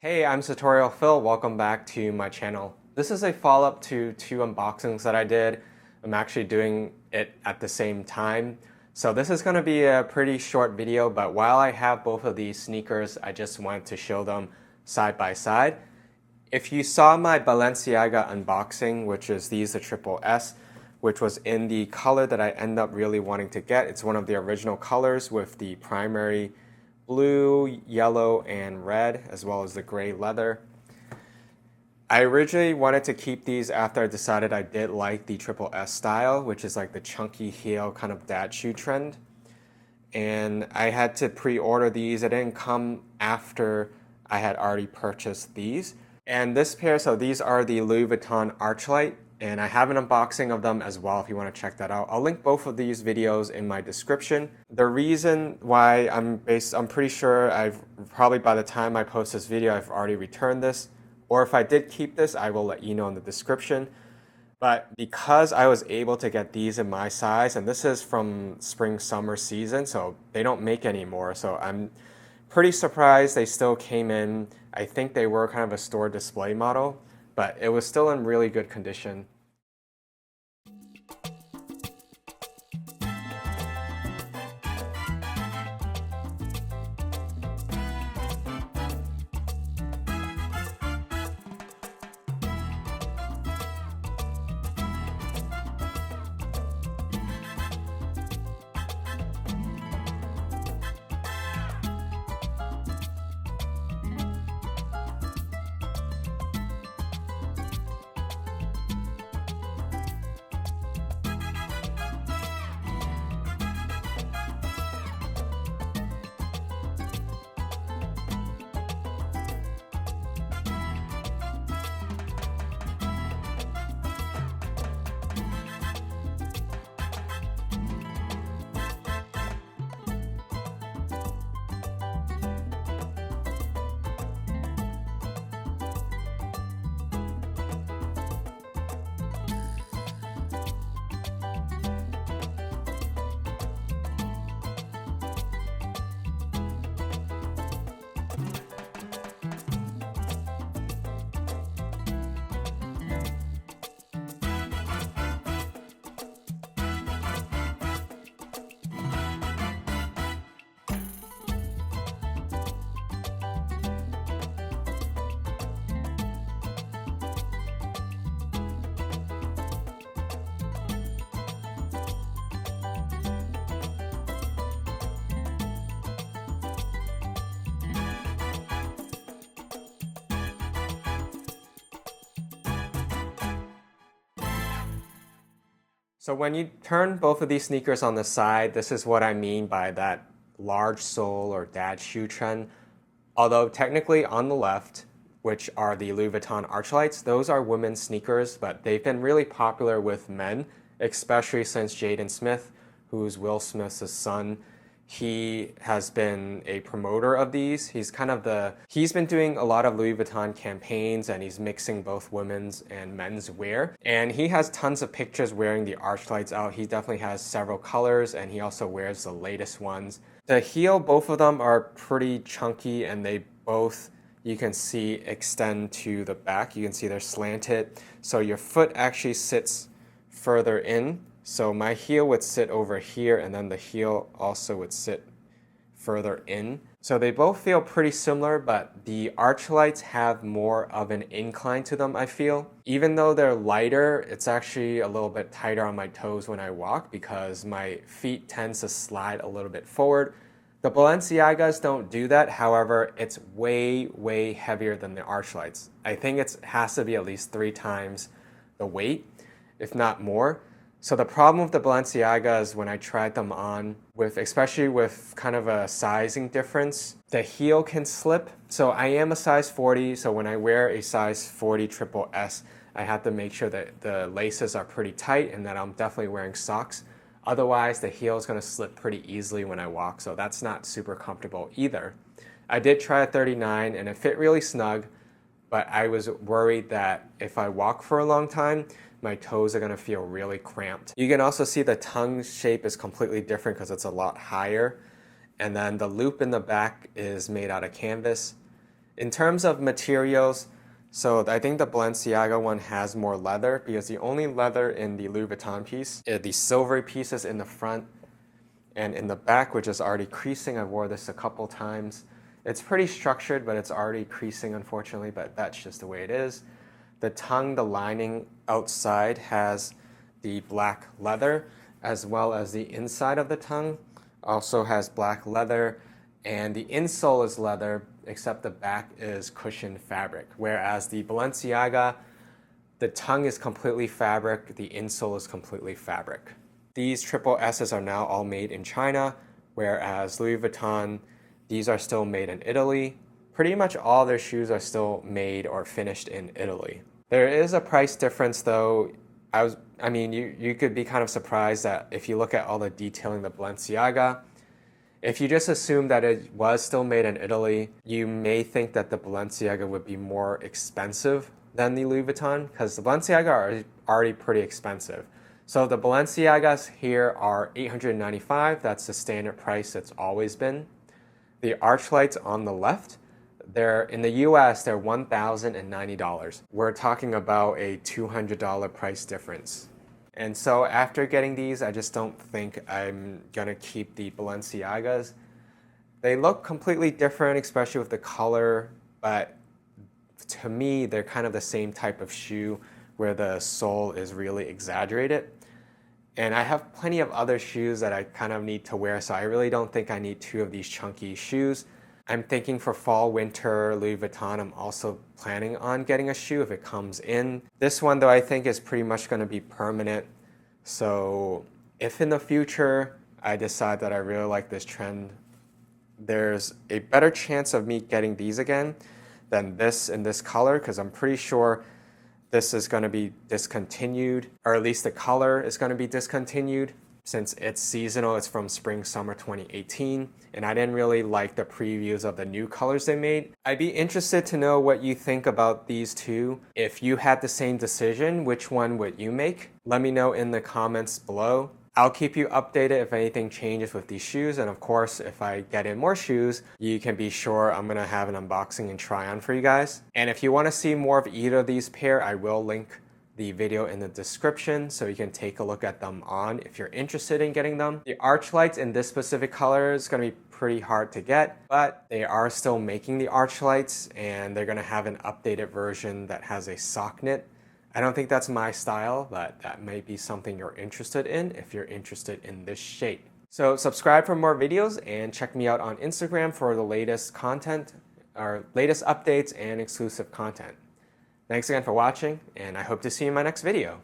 Hey, I'm Tutorial Phil. Welcome back to my channel. This is a follow-up to two unboxings that I did. I'm actually doing it at the same time. So this is going to be a pretty short video, but while I have both of these sneakers, I just wanted to show them side by side. If you saw my Balenciaga unboxing, which is the Triple S, which was in the color that I end up really wanting to get, it's one of the original colors with the primary blue, yellow, and red, as well as the gray leather. I originally wanted to keep these after I decided I did like the Triple S style, which is like the chunky heel kind of dad shoe trend. And I had to pre-order these. It didn't come after I had already purchased these. And this pair, so these are the Louis Vuitton Archlight, and I have an unboxing of them as well if you want to check that out. I'll link both of these videos in my description. The reason why I'm pretty sure I've probably by the time I post this video, I've already returned this. Or if I did keep this, I will let you know in the description. But because I was able to get these in my size, and this is from spring summer season, so they don't make anymore. So I'm pretty surprised they still came in. I think they were kind of a store display model, but it was still in really good condition. So when you turn both of these sneakers on the side, this is what I mean by that large sole or dad shoe trend. Although technically on the left, which are the Louis Vuitton Archlights, those are women's sneakers, but they've been really popular with men, especially since Jaden Smith, who's Will Smith's son. He has been a promoter of these. He's been doing a lot of Louis Vuitton campaigns, and he's mixing both women's and men's wear. And he has tons of pictures wearing the Archlights out. He definitely has several colors, and he also wears the latest ones. The heel, both of them are pretty chunky, and they both, you can see, extend to the back. You can see they're slanted. So your foot actually sits further in. So my heel would sit over here, and then the heel also would sit further in. So they both feel pretty similar, but the Archlights have more of an incline to them, I feel. Even though they're lighter, it's actually a little bit tighter on my toes when I walk because my feet tend to slide a little bit forward. The Balenciagas don't do that. However, it's way, way heavier than the Archlights. I think it has to be at least 3 times the weight, if not more. So the problem with the Balenciagas when I tried them on, especially with kind of a sizing difference, the heel can slip. So I am a size 40, so when I wear a size 40 Triple S, I have to make sure that the laces are pretty tight and that I'm definitely wearing socks. Otherwise, the heel is going to slip pretty easily when I walk, so that's not super comfortable either. I did try a 39 and it fit really snug, but I was worried that if I walk for a long time, my toes are going to feel really cramped. You can also see the tongue shape is completely different because it's a lot higher. And then the loop in the back is made out of canvas. In terms of materials, so I think the Balenciaga one has more leather because the only leather in the Louis Vuitton piece is the silvery pieces in the front and in the back, which is already creasing. I wore this a couple times. It's pretty structured, but it's already creasing, unfortunately, but that's just the way it is. The tongue, the lining outside has the black leather, as well as the inside of the tongue also has black leather, and the insole is leather, except the back is cushioned fabric. Whereas the Balenciaga, the tongue is completely fabric, the insole is completely fabric. These Triple S's are now all made in China, whereas Louis Vuitton, these are still made in Italy. Pretty much all their shoes are still made or finished in Italy. There is a price difference though. I mean, you could be kind of surprised that if you look at all the detailing of the Balenciaga, if you just assume that it was still made in Italy, you may think that the Balenciaga would be more expensive than the Louis Vuitton, because the Balenciaga are already pretty expensive. So the Balenciagas here are $895. That's the standard price it's always been. The Archlights on the left, they're in the US, they're $1,090. We're talking about a $200 price difference. And so after getting these, I just don't think I'm gonna keep the Balenciagas. They look completely different, especially with the color, but to me, they're kind of the same type of shoe where the sole is really exaggerated. And I have plenty of other shoes that I kind of need to wear, so I really don't think I need two of these chunky shoes. I'm thinking for fall, winter, Louis Vuitton, I'm also planning on getting a shoe if it comes in. This one though, I think is pretty much gonna be permanent. So if in the future I decide that I really like this trend, there's a better chance of me getting these again than this in this color, because I'm pretty sure this is gonna be discontinued, or at least the color is gonna be discontinued. Since it's seasonal, it's from spring, summer 2018, and I didn't really like the previews of the new colors they made. I'd be interested to know what you think about these two. If you had the same decision, which one would you make? Let me know in the comments below. I'll keep you updated if anything changes with these shoes, and of course, if I get in more shoes, you can be sure I'm gonna have an unboxing and try on for you guys. And if you wanna see more of either of these pair, I will link the video in the description so you can take a look at them on if you're interested in getting them. The Archlights in this specific color is going to be pretty hard to get, but they are still making the Archlights and they're going to have an updated version that has a sock knit. I don't think that's my style, but that may be something you're interested in if you're interested in this shape. So subscribe for more videos and check me out on Instagram for the latest content, or latest updates and exclusive content. Thanks again for watching, and I hope to see you in my next video.